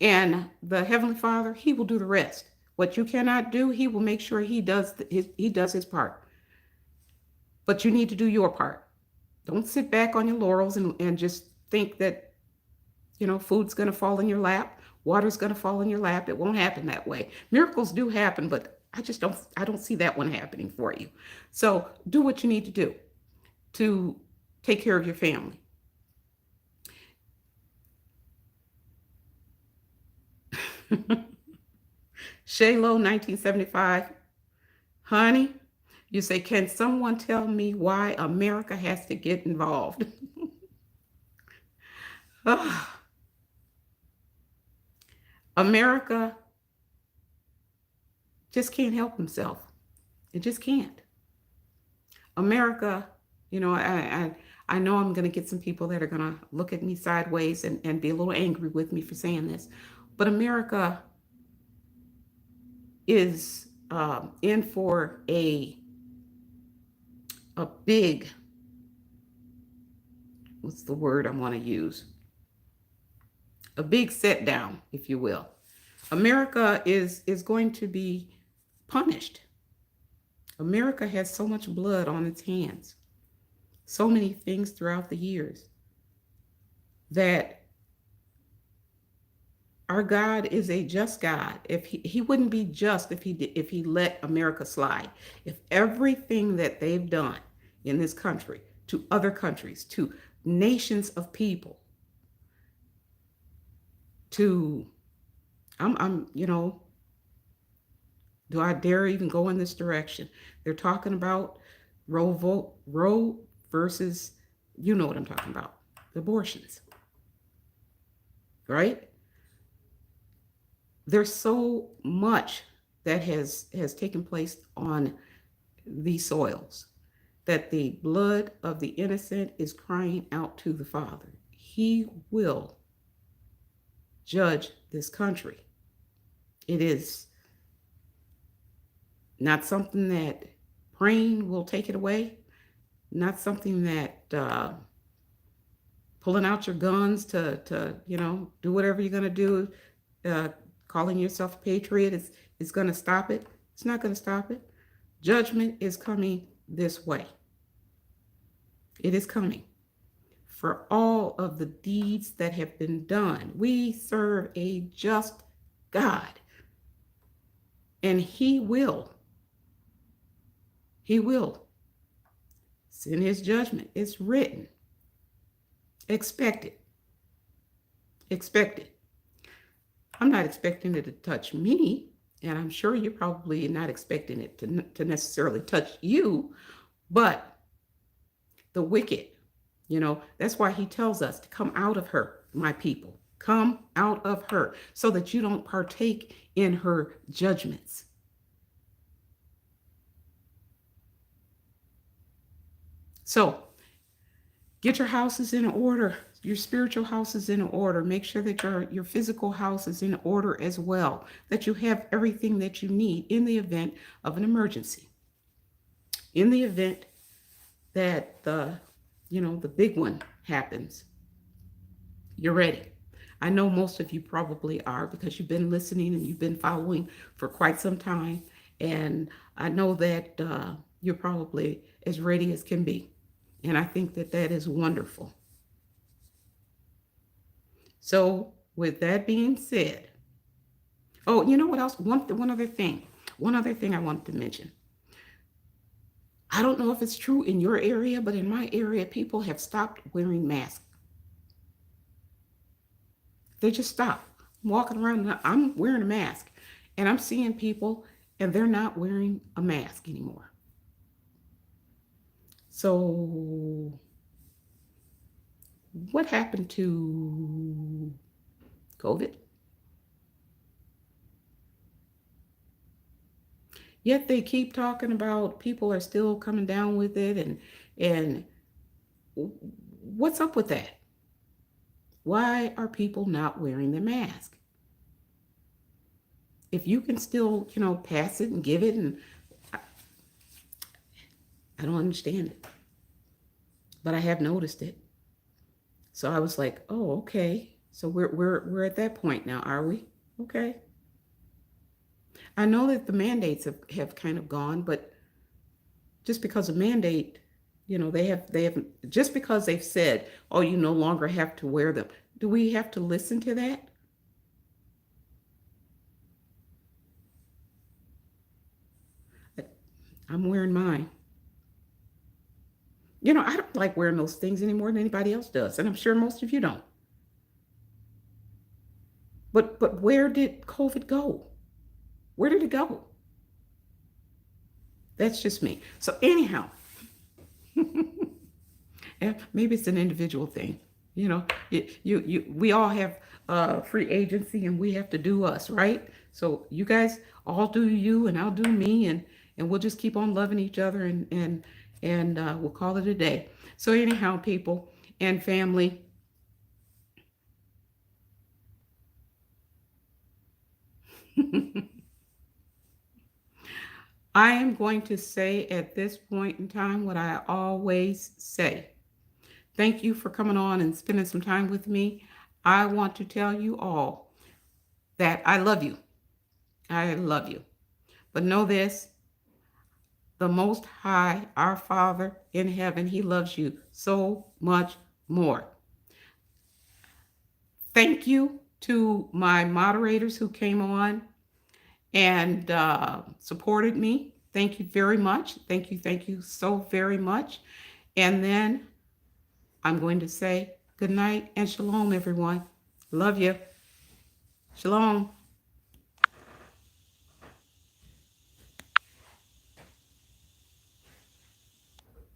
Speaker 1: And the Heavenly Father, He will do the rest. What you cannot do, He will make sure He does His part. But you need to do your part. Don't sit back on your laurels and just think that food's going to fall in your lap, water's going to fall in your lap. It won't happen that way. Miracles do happen, but I don't see that one happening for you. So do what you need to do to take care of your family. Shaylo, 1975. Honey, you say, can someone tell me why America has to get involved? America just can't help himself. It just can't. America, I know I'm going to get some people that are going to look at me sideways and be a little angry with me for saying this, but America is in for a big, what's the word I want to use? A big set down, if you will. America is going to be punished. America has so much blood on its hands, so many things throughout the years, that our God is a just God. If he wouldn't be just if he let America slide. If everything that they've done in this country to other countries, to nations of people, to do I dare even go in this direction? They're talking about Roe versus, you know what I'm talking about, abortions, right? There's so much that has taken place on these soils that the blood of the innocent is crying out to the Father. He will judge this country. It is not something that praying will take it away, not something that pulling out your guns to do whatever you're going to do, calling yourself a patriot is going to stop it. It's not going to stop it. Judgment is coming this way. It is coming for all of the deeds that have been done. We serve a just God, and He will send His judgment. It's written. Expect it. Expect it. I'm not expecting it to touch me, and I'm sure you're probably not expecting it to necessarily touch you, but the wicked, that's why He tells us to come out of her, my people. Come out of her so that you don't partake in her judgments. So get your houses in order, your spiritual house is in order. Make sure that your physical house is in order as well, that you have everything that you need in the event of an emergency. In the event that the big one happens, you're ready. I know most of you probably are, because you've been listening and you've been following for quite some time. And I know that you're probably as ready as can be. And I think that is wonderful. So with that being said, oh, you know what else? One other thing I wanted to mention. I don't know if it's true in your area, but in my area, people have stopped wearing masks. They just stop. I'm walking around and I'm wearing a mask, and I'm seeing people and they're not wearing a mask anymore. So what happened to COVID? Yet they keep talking about people are still coming down with it, and what's up with that? Why are people not wearing their mask? If you can still, pass it and give it, and I don't understand it, but I have noticed it. So I was like, oh, okay. So we're at that point now, are we? Okay. I know that the mandates have kind of gone, but just because a mandate, they have just because they've said, oh, you no longer have to wear them, Do we have to listen to that? I'm wearing mine. You know, I don't like wearing those things any more than anybody else does, and I'm sure most of you don't. But where did COVID go? Where did it go? That's just me. So anyhow, maybe it's an individual thing. You know, we all have free agency, and we have to do us, right? So you guys all do you, and I'll do me, and we'll just keep on loving each other, and we'll call it a day. So anyhow, people and family, I am going to say at this point in time what I always say. Thank you for coming on and spending some time with me. I want to tell you all that I love you. I love you. But know this, the Most High, our Father in heaven, He loves you so much more. Thank you to my moderators who came on and supported me. Thank you very much. Thank you so very much. And then I'm going to say good night and shalom, everyone. Love you. Shalom.